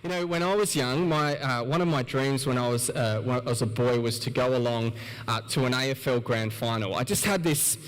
You know, when I was young, one of my dreams when I was a boy was to go along to an AFL Grand Final. I just had this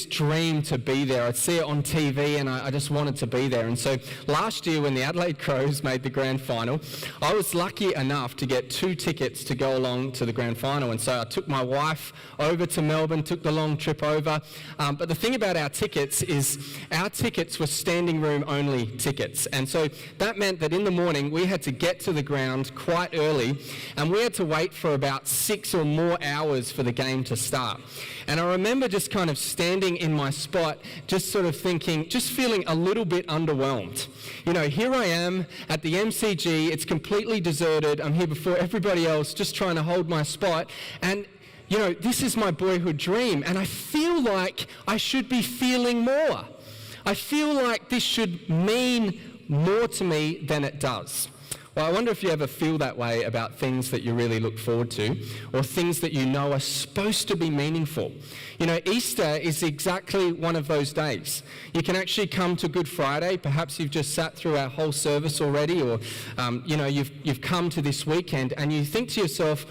dream to be there. I'd see it on TV and I just wanted to be there. And so last year when the Adelaide Crows made the Grand Final, I was lucky enough to get 2 tickets to go along to the Grand Final. And so I took my wife over to Melbourne, took the long trip over. But the thing about our tickets is our tickets were standing room only tickets. And so that meant that in the morning we had to get to the ground quite early and we had to wait for about 6 or more hours for the game to start. And I remember just kind of standing in my spot, just sort of thinking, just feeling a little bit underwhelmed. You know, here I am at the MCG, it's completely deserted, I'm here before everybody else, just trying to hold my spot, and you know, this is my boyhood dream, and I feel like I should be feeling more. I feel like this should mean more to me than it does. Well, I wonder if you ever feel that way about things that you really look forward to, or things that you know are supposed to be meaningful. You know, Easter is exactly one of those days. You can actually come to Good Friday. Perhaps you've just sat through our whole service already, or you know, you've come to this weekend, and you think to yourself,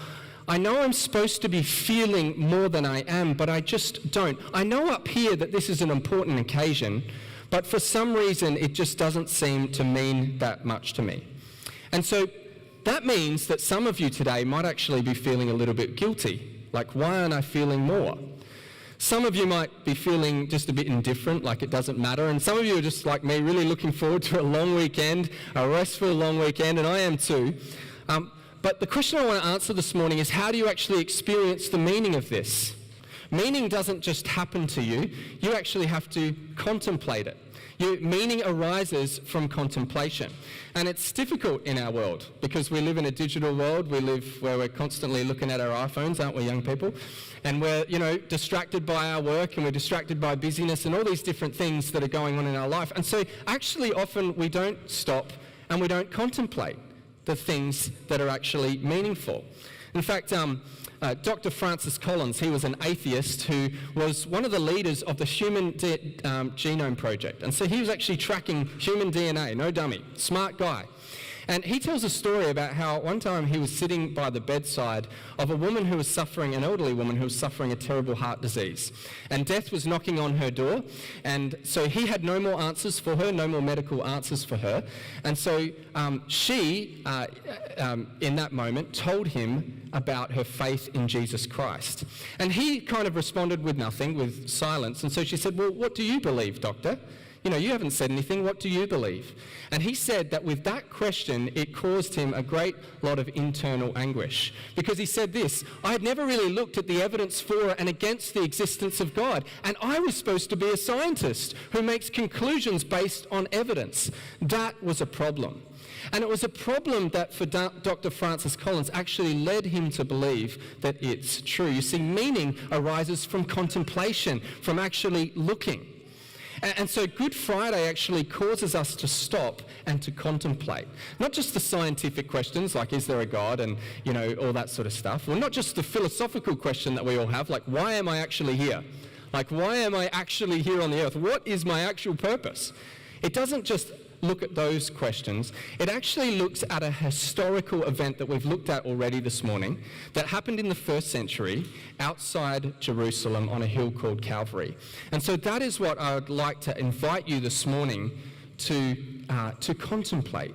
I know I'm supposed to be feeling more than I am, but I just don't. I know up here that this is an important occasion, but for some reason it just doesn't seem to mean that much to me. And so that means that some of you today might actually be feeling a little bit guilty. Like, why aren't I feeling more? Some of you might be feeling just a bit indifferent, like it doesn't matter. And some of you are just like me, really looking forward to a long weekend, a restful long weekend, and I am too. But the question I want to answer this morning is, how do you actually experience the meaning of this? Meaning doesn't just happen to you. You actually have to contemplate it. Meaning arises from contemplation. And it's difficult in our world because we live in a digital world. We live where we're constantly looking at our iPhones, aren't we, young people? And we're, you know, distracted by our work, and we're distracted by busyness and all these different things that are going on in our life. And so actually often we don't stop and we don't contemplate the things that are actually meaningful. In fact, Dr. Francis Collins, he was an atheist who was one of the leaders of the Human Genome Project. And so he was actually tracking human DNA, no dummy, smart guy. And he tells a story about how one time he was sitting by the bedside of a woman who was suffering, an elderly woman who was suffering a terrible heart disease. And death was knocking on her door. And so he had no more answers for her, no more medical answers for her. And so she, in that moment, told him about her faith in Jesus Christ. And he kind of responded with nothing, with silence. And so she said, well, what do you believe, doctor? You know, you haven't said anything. What do you believe? And he said that with that question, it caused him a great lot of internal anguish. Because he said this, I had never really looked at the evidence for and against the existence of God. And I was supposed to be a scientist who makes conclusions based on evidence. That was a problem. And it was a problem that for Dr. Francis Collins actually led him to believe that it's true. You see, meaning arises from contemplation, from actually looking. And so Good Friday actually causes us to stop and to contemplate. Not just the scientific questions, like is there a God and, you know, all that sort of stuff. Or not just the philosophical question that we all have, like why am I actually here? Like why am I actually here on the earth? What is my actual purpose? It doesn't just look at those questions. It actually looks at a historical event that we've looked at already this morning that happened in the 1st century outside Jerusalem on a hill called Calvary. And so that is what I would like to invite you this morning to contemplate,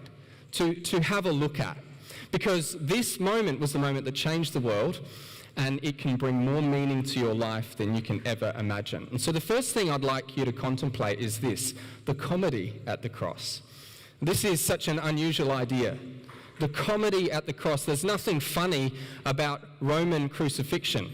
to have a look at. Because this moment was the moment that changed the world, and it can bring more meaning to your life than you can ever imagine. And so the first thing I'd like you to contemplate is this, the comedy at the cross. This is such an unusual idea. The comedy at the cross. There's nothing funny about Roman crucifixion.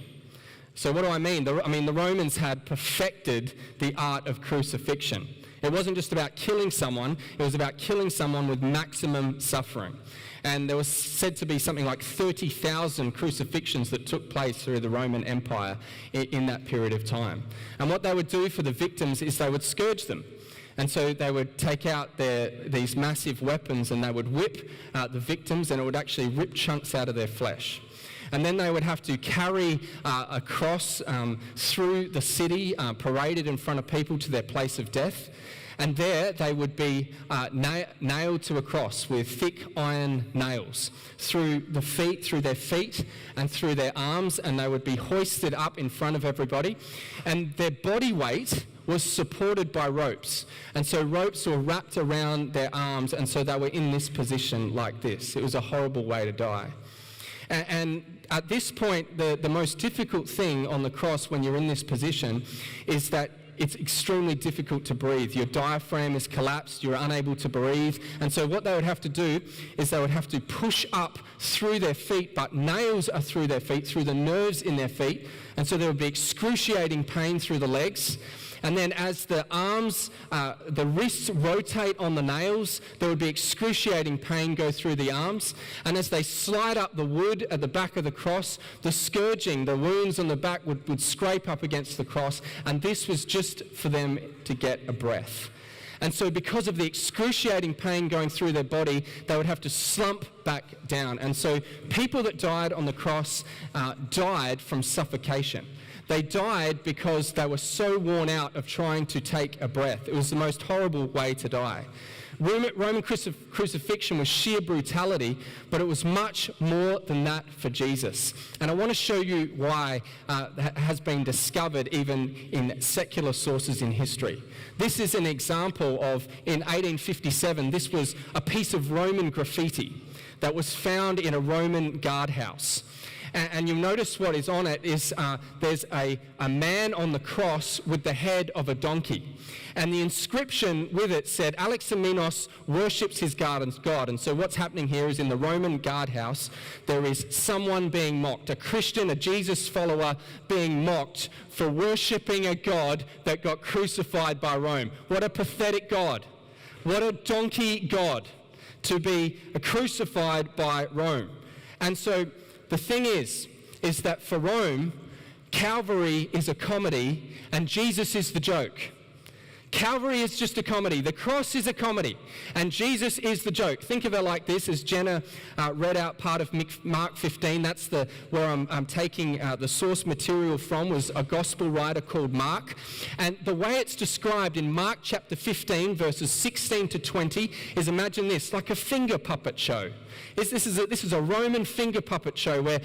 So what do I mean? The Romans had perfected the art of crucifixion. It wasn't just about killing someone, it was about killing someone with maximum suffering. And there was said to be something like 30,000 crucifixions that took place through the Roman Empire in that period of time. And what they would do for the victims is they would scourge them. And so they would take out these massive weapons and they would whip the victims, and it would actually rip chunks out of their flesh. And then they would have to carry a cross through the city, paraded in front of people to their place of death. And there they would be nailed to a cross with thick iron nails through their feet and through their arms, and they would be hoisted up in front of everybody. And their body weight was supported by ropes. And so ropes were wrapped around their arms, and so they were in this position like this. It was a horrible way to die. And at this point, the most difficult thing on the cross when you're in this position is that it's extremely difficult to breathe. Your diaphragm is collapsed, you're unable to breathe. And so what they would have to do is they would have to push up through their feet, but nails are through their feet, through the nerves in their feet. And so there would be excruciating pain through the legs. And then as the arms, the wrists rotate on the nails, there would be excruciating pain go through the arms. And as they slide up the wood at the back of the cross, the scourging, the wounds on the back would scrape up against the cross. And this was just for them to get a breath. And so because of the excruciating pain going through their body, they would have to slump back down. And so people that died on the cross died from suffocation. They died because they were so worn out of trying to take a breath. It was the most horrible way to die. Roman crucifixion was sheer brutality, but it was much more than that for Jesus. And I want to show you why that has been discovered even in secular sources in history. This is an example of, in 1857, this was a piece of Roman graffiti that was found in a Roman guardhouse. And you'll notice what is on it is there's a man on the cross with the head of a donkey. And the inscription with it said, Alexamenos worships his God. And so what's happening here is in the Roman guardhouse, there is someone being mocked, a Christian, a Jesus follower being mocked for worshipping a God that got crucified by Rome. What a pathetic God. What a donkey God to be crucified by Rome. And so the thing is that for Rome, Calvary is a comedy and Jesus is the joke. Calvary is just a comedy. The cross is a comedy and Jesus is the joke. Think of it like this, as Jenna read out part of Mark 15. That's where I'm taking the source material from, was a gospel writer called Mark. And the way it's described in Mark chapter 15, verses 16 to 20, is, imagine this, like a finger puppet show. This is a Roman finger puppet show where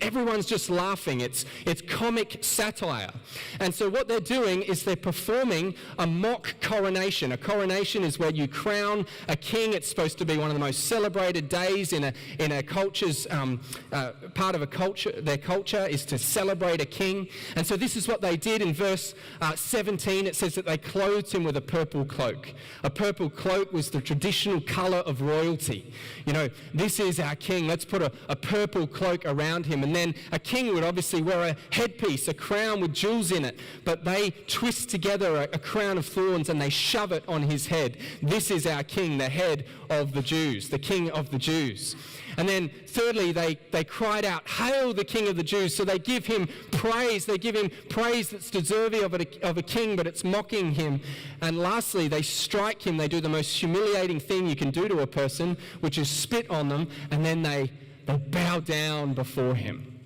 everyone's just laughing. It's comic satire. And so what they're doing is they're performing a mock coronation. A coronation is where you crown a king. It's supposed to be one of the most celebrated days in a culture's part of a culture. Their culture is to celebrate a king. And so this is what they did in verse 17. It says that they clothed him with a purple cloak. A purple cloak was the traditional color of royalty. You know, this is our king. Let's put a purple cloak around him. And then a king would obviously wear a headpiece, a crown with jewels in it. But they twist together a crown of thorns and they shove it on his head. This is our king, the head of the Jews, the king of the Jews. And then thirdly, they cried out, "Hail the King of the Jews." So they give him praise. They give him praise that's deserving of a king, but it's mocking him. And lastly, they strike him. They do the most humiliating thing you can do to a person, which is spit on them, and then they bow down before him.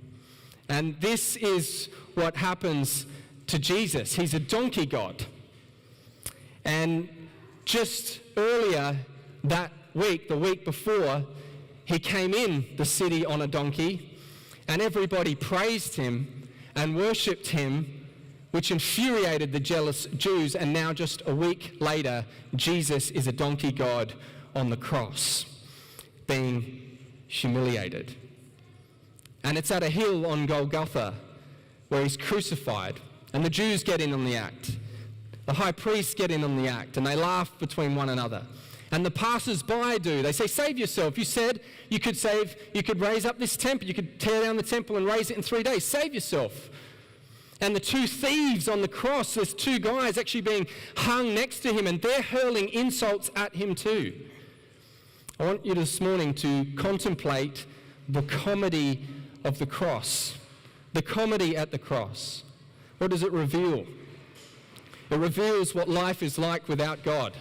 And this is what happens to Jesus. He's a donkey god. And just earlier that week, the week before, he came in the city on a donkey, and everybody praised him and worshipped him, which infuriated the jealous Jews. And now just a week later, Jesus is a donkey god on the cross, being humiliated. And it's at a hill on Golgotha where he's crucified, and the Jews get in on the act. The high priests get in on the act, and they laugh between one another. And the passers-by do. They say, "Save yourself. You said you could raise up this temple. You could tear down the temple and raise it in 3 days. Save yourself." And the two thieves on the cross, there's two guys actually being hung next to him, and they're hurling insults at him too. I want you this morning to contemplate the comedy of the cross. The comedy at the cross. What does it reveal? It reveals what life is like without God.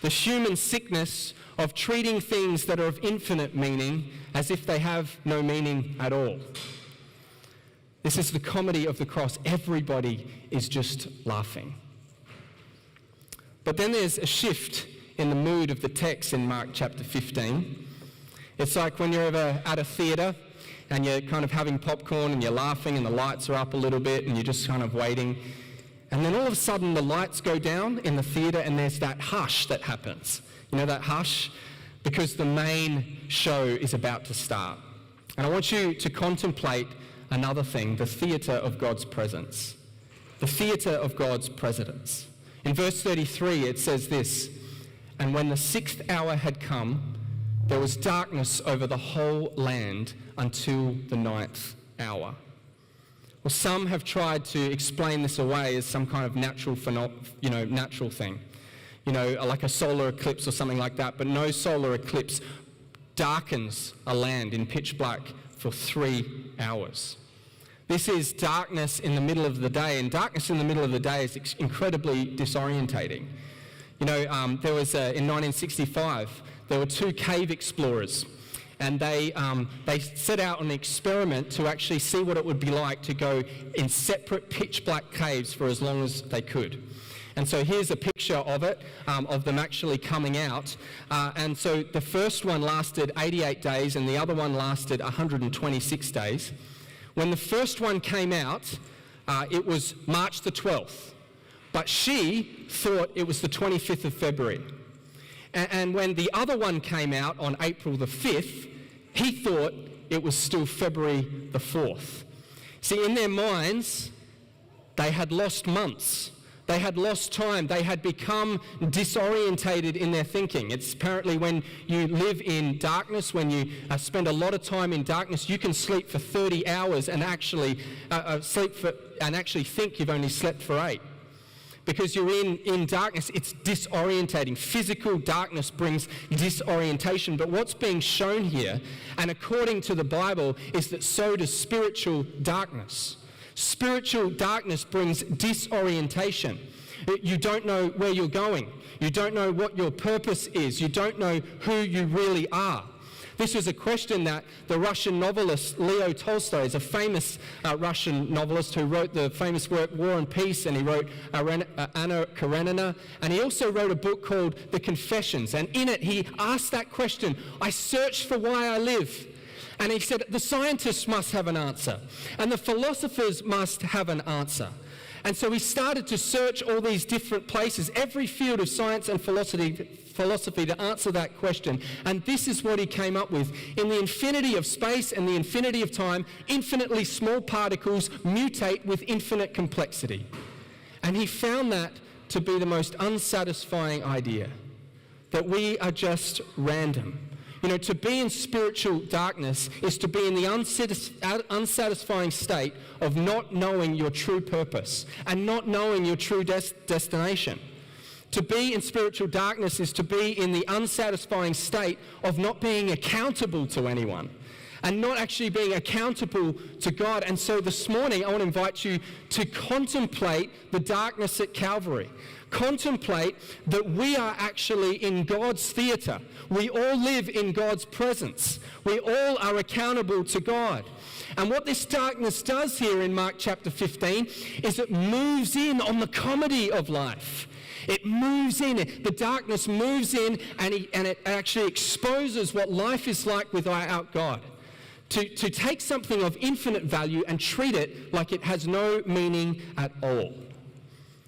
The human sickness of treating things that are of infinite meaning as if they have no meaning at all. This is the comedy of the cross. Everybody is just laughing. But then there's a shift in the mood of the text in Mark chapter 15. It's like when you're ever at a theatre and you're kind of having popcorn and you're laughing and the lights are up a little bit and you're just kind of waiting. And then all of a sudden the lights go down in the theatre and there's that hush that happens. You know that hush? Because the main show is about to start. And I want you to contemplate another thing, the theatre of God's presence. The theatre of God's presence. In verse 33 it says this, "And when the 6th hour had come, there was darkness over the whole land until the 9th hour." Well, some have tried to explain this away as some kind of natural thing. Like a solar eclipse or something like that. But no solar eclipse darkens a land in pitch black for 3 hours. This is darkness in the middle of the day, and darkness in the middle of the day is incredibly disorientating. There was, in 1965, there were 2 cave explorers, and they set out on an experiment to actually see what it would be like to go in separate pitch black caves for as long as they could. And so here's a picture of it, of them actually coming out. And so the first one lasted 88 days and the other one lasted 126 days. When the first one came out, it was March the 12th. But she thought it was the 25th of February. And when the other one came out on April the 5th, he thought it was still February the 4th. See, in their minds, they had lost months. They had lost time. They had become disorientated in their thinking. It's apparently when you live in darkness, when you spend a lot of time in darkness, you can sleep for 30 hours and actually think you've only slept for 8. Because you're in darkness, it's disorientating. Physical darkness brings disorientation. But what's being shown here, and according to the Bible, is that so does spiritual darkness. Spiritual darkness brings disorientation. You don't know where you're going. You don't know what your purpose is. You don't know who you really are. This was a question that the Russian novelist Leo Tolstoy is a famous Russian novelist who wrote the famous work War and Peace, and he wrote Anna Karenina, and he also wrote a book called The Confessions, and in it he asked that question, I searched for why I live. And he said, the scientists must have an answer, and the philosophers must have an answer. And so he started to search all these different places, every field of science and philosophy to answer that question. And this is what he came up with. In the infinity of space and the infinity of time, infinitely small particles mutate with infinite complexity. And he found that to be the most unsatisfying idea, that we are just random. To be in spiritual darkness is to be in the unsatisfying state of not knowing your true purpose and not knowing your true destination. To be in spiritual darkness is to be in the unsatisfying state of not being accountable to anyone and not actually being accountable to God. And so this morning, I want to invite you to contemplate the darkness at Calvary. Contemplate that we are actually in God's theatre. We all live in God's presence. We all are accountable to God. And what this darkness does here in Mark chapter 15 is it moves in on the comedy of life. It moves in, the darkness moves in, and it actually exposes what life is like without God. To take something of infinite value and treat it like it has no meaning at all.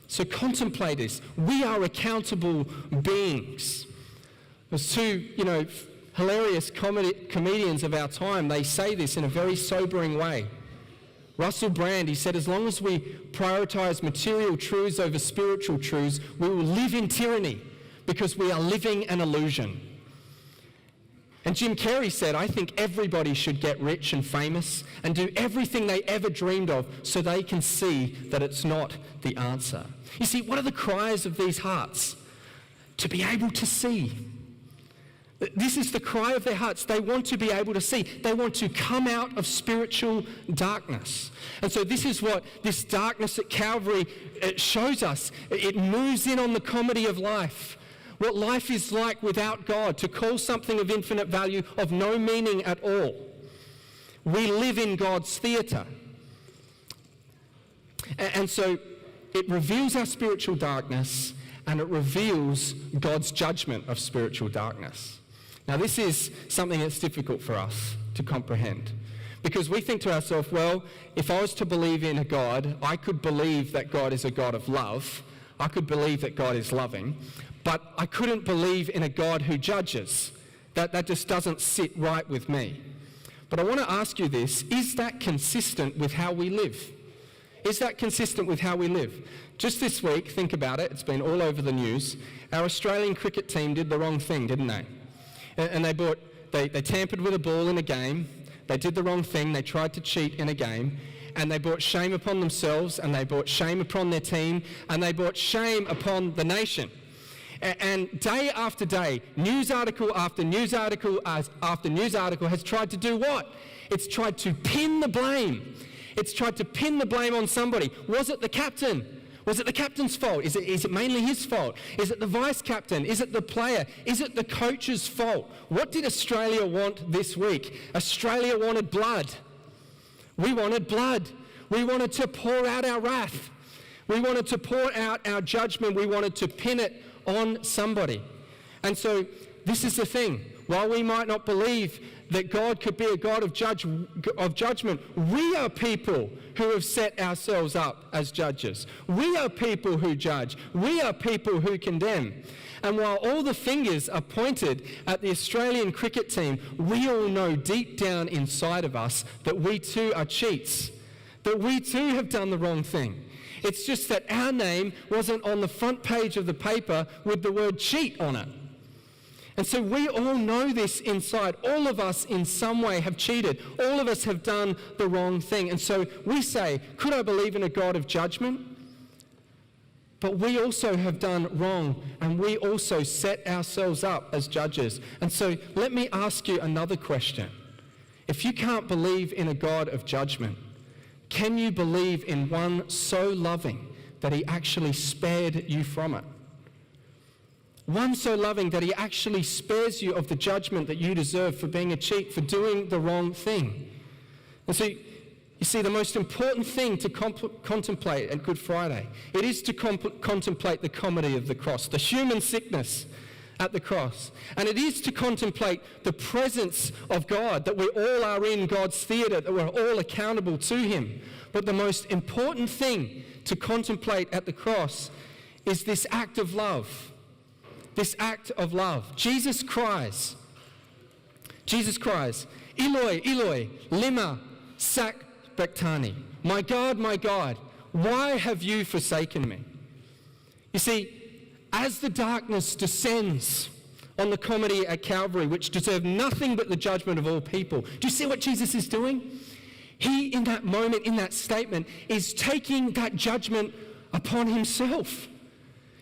So contemplate this. We are accountable beings. There's 2, hilarious comedians of our time. They say this in a very sobering way. Russell Brand, he said, as long as we prioritize material truths over spiritual truths, we will live in tyranny because we are living an illusion. And Jim Carrey said, I think everybody should get rich and famous and do everything they ever dreamed of so they can see that it's not the answer. You see, what are the cries of these hearts? To be able to see. This is the cry of their hearts. They want to be able to see. They want to come out of spiritual darkness. And so this is what this darkness at Calvary shows us. It moves in on the comedy of life. What life is like without God, to call something of infinite value of no meaning at all. We live in God's theatre. And so it reveals our spiritual darkness and it reveals God's judgment of spiritual darkness. Now, this is something that's difficult for us to comprehend, because we think to ourselves, well, if I was to believe in a God, I could believe that God is a God of love. I could believe that God is loving, but I couldn't believe in a God who judges. That just doesn't sit right with me. But I want to ask you this, is that consistent with how we live? Is that consistent with how we live? Just this week, think about it, it's been all over the news, our Australian cricket team did the wrong thing, didn't they? And they tampered with a ball in a game, they did the wrong thing, they tried to cheat in a game, and they brought shame upon themselves, and they brought shame upon their team, and they brought shame upon the nation. And day after day, news article after news article after news article has tried to do what? It's tried to pin the blame. It's tried to pin the blame on somebody. Was it the captain? Was it the captain's fault? Is it mainly his fault? Is it the vice captain? Is it the player? Is it the coach's fault? What did Australia want this week? Australia wanted blood. We wanted blood. We wanted to pour out our wrath. We wanted to pour out our judgment. We wanted to pin it on somebody. And so this is the thing. While we might not believe that God could be a God of judgment, we are people who have set ourselves up as judges. We are people who judge. We are people who condemn. And while all the fingers are pointed at the Australian cricket team, we all know deep down inside of us that we too are cheats, that we too have done the wrong thing. It's just that our name wasn't on the front page of the paper with the word cheat on it. And so we all know this inside. All of us in some way have cheated. All of us have done the wrong thing. And so we say, could I believe in a God of judgment? But we also have done wrong, and we also set ourselves up as judges. And so let me ask you another question. If you can't believe in a God of judgment, can you believe in one so loving that he actually spared you from it? One so loving that he actually spares you of the judgment that you deserve for being a cheat, for doing the wrong thing. And so, you see, the most important thing to contemplate at Good Friday, it is to contemplate the comedy of the cross, the human sickness at the cross. And it is to contemplate the presence of God, that we all are in God's theatre, that we're all accountable to him. But the most important thing to contemplate at the cross is this act of love. This act of love. Jesus cries, Eloi, Eloi, lima sabachthani. My God, why have you forsaken me? You see, as the darkness descends on the comedy at Calvary, which deserved nothing but the judgment of all people, do you see what Jesus is doing? He, in that moment, in that statement, is taking that judgment upon himself.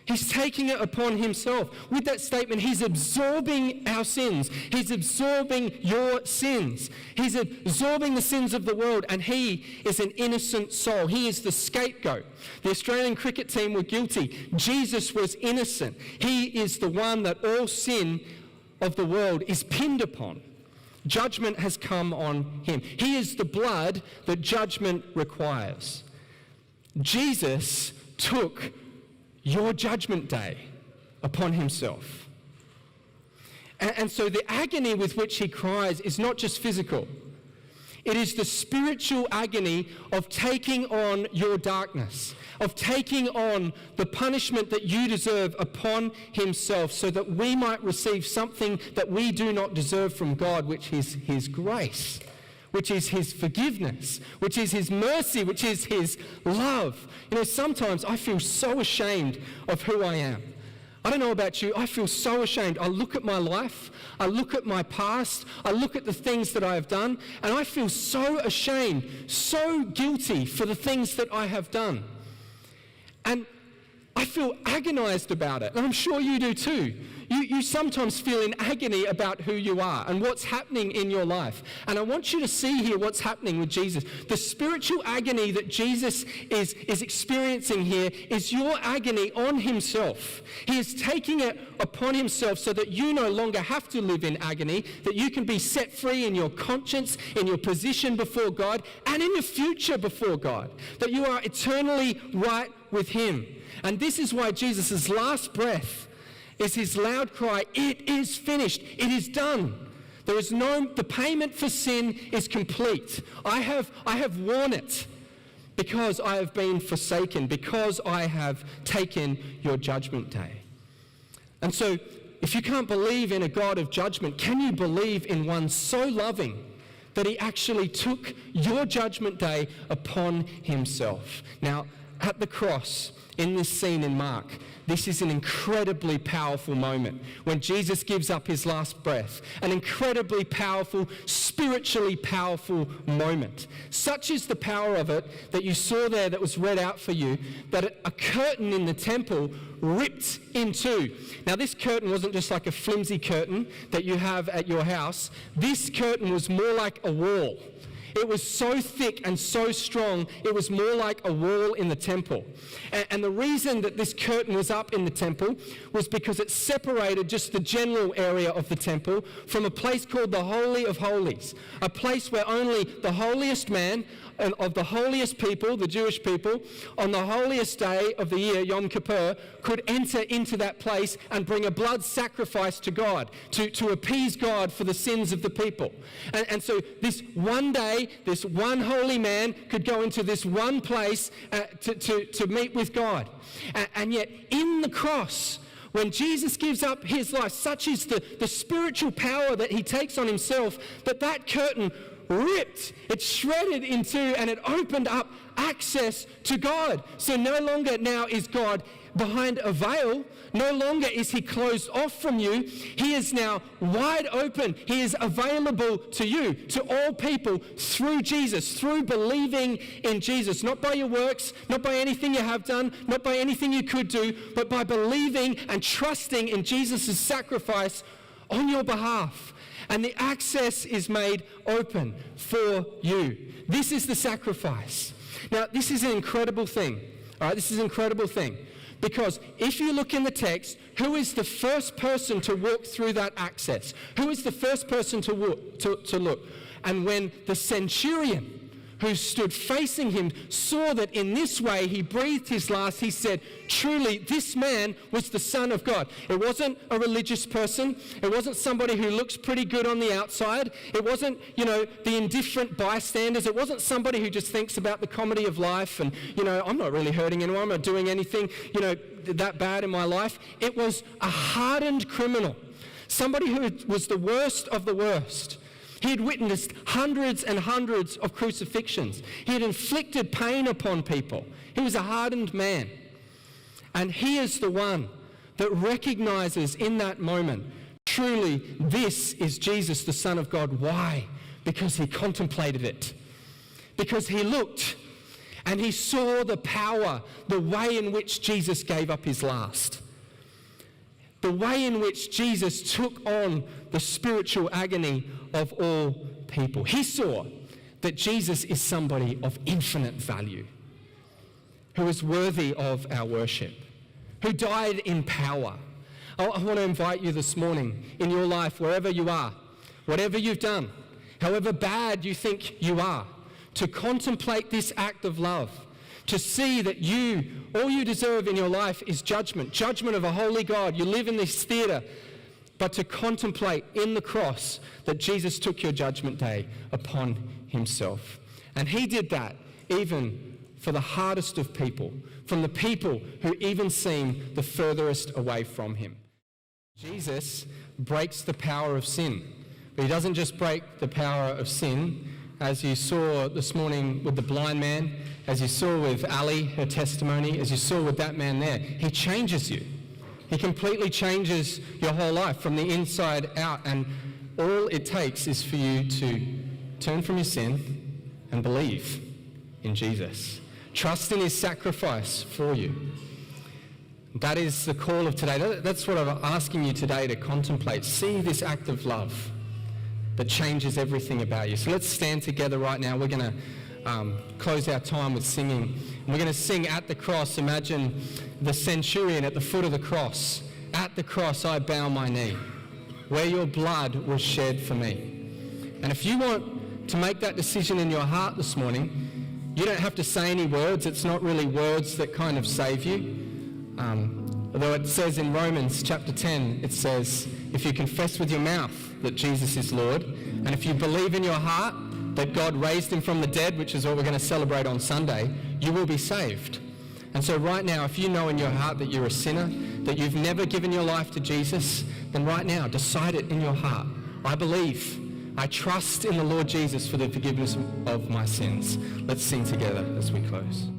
He's taking it upon himself. With that statement, he's absorbing our sins. He's absorbing your sins. He's absorbing the sins of the world, and he is an innocent soul. He is the scapegoat. The Australian cricket team were guilty. Jesus was innocent. He is the one that all sin of the world is pinned upon. Judgment has come on him. He is the blood that judgment requires. Jesus took your judgment day upon himself. And so the agony with which he cries is not just physical. It is the spiritual agony of taking on your darkness, of taking on the punishment that you deserve upon himself, so that we might receive something that we do not deserve from God, which is his grace, which is his forgiveness, which is his mercy, which is his love. You know, sometimes I feel so ashamed of who I am. I don't know about you, I feel so ashamed. I look at my life, I look at my past, I look at the things that I have done, and I feel so ashamed, so guilty for the things that I have done. And I feel agonized about it, and I'm sure you do too. You sometimes feel in agony about who you are and what's happening in your life. And I want you to see here what's happening with Jesus. The spiritual agony that Jesus is experiencing here is your agony on himself. He is taking it upon himself so that you no longer have to live in agony, that you can be set free in your conscience, in your position before God, and in your future before God, that you are eternally right with him. And this is why Jesus' last breath is his loud cry, "It is finished. It is done. The payment for sin is complete. I have worn it because I have been forsaken, because I have taken your judgment day." And so, if you can't believe in a God of judgment, can you believe in one so loving that he actually took your judgment day upon himself? Now, at the cross, in this scene in Mark, this is an incredibly powerful moment when Jesus gives up his last breath. An incredibly powerful, spiritually powerful moment. Such is the power of it that you saw there that was read out for you, that a curtain in the temple ripped in two. Now, this curtain wasn't just like a flimsy curtain that you have at your house. This curtain was more like a wall. It was so thick and so strong, it was more like a wall in the temple. And the reason that this curtain was up in the temple was because it separated just the general area of the temple from a place called the Holy of Holies, a place where only the holiest man and of the holiest people, the Jewish people, on the holiest day of the year, Yom Kippur, could enter into that place and bring a blood sacrifice to God, to appease God for the sins of the people. And so this one day, this one holy man could go into this one place to meet with God. And yet, in the cross, when Jesus gives up his life, such is the spiritual power that he takes on himself, that curtain ripped, it shredded in two, and it opened up access to God. So no longer now is God behind a veil. No longer is he closed off from you. He is now wide open. He is available to you, to all people, through Jesus, through believing in Jesus. Not by your works, not by anything you have done, not by anything you could do, but by believing and trusting in Jesus' sacrifice on your behalf. And the access is made open for you. This is the sacrifice. Now, this is an incredible thing. All right, this is an incredible thing. Because if you look in the text, who is the first person to walk through that access? Who is the first person to look? And when the centurion who stood facing him saw that in this way he breathed his last, he said, "Truly, this man was the Son of God." It wasn't a religious person. It wasn't somebody who looks pretty good on the outside. It wasn't, the indifferent bystanders. It wasn't somebody who just thinks about the comedy of life and, I'm not really hurting anyone. I'm not doing anything, that bad in my life. It was a hardened criminal. Somebody who was the worst of the worst. He had witnessed hundreds and hundreds of crucifixions. He had inflicted pain upon people. He was a hardened man. And he is the one that recognizes in that moment, truly, this is Jesus, the Son of God. Why? Because he contemplated it. Because he looked and he saw the power, the way in which Jesus gave up his last. The way in which Jesus took on the spiritual agony of all people. He saw that Jesus is somebody of infinite value, who is worthy of our worship, who died in power. I want to invite you this morning in your life, wherever you are, whatever you've done, however bad you think you are, to contemplate this act of love, to see that all you deserve in your life is judgment of a holy God. You live in this theater, but to contemplate in the cross that Jesus took your judgment day upon himself. And he did that even for the hardest of people, from the people who even seem the furthest away from him. Jesus breaks the power of sin, but he doesn't just break the power of sin, as you saw this morning with the blind man, as you saw with Ali, her testimony, as you saw with that man there. He changes you. He completely changes your whole life from the inside out, and all it takes is for you to turn from your sin and believe in Jesus. Trust in his sacrifice for you. That is the call of today. That's what I'm asking you today to contemplate. See this act of love that changes everything about you. So let's stand together right now. We're going to close our time with singing. We're going to sing At the Cross. Imagine the centurion at the foot of the cross. At the cross I bow my knee, where your blood was shed for me. And if you want to make that decision in your heart this morning, you don't have to say any words. It's not really words that kind of save you. Although it says in Romans chapter 10, it says, if you confess with your mouth that Jesus is Lord, and if you believe in your heart that God raised him from the dead, which is what we're going to celebrate on Sunday, you will be saved. And so right now, if you know in your heart that you're a sinner, that you've never given your life to Jesus, then right now, decide it in your heart. I believe, I trust in the Lord Jesus for the forgiveness of my sins. Let's sing together as we close.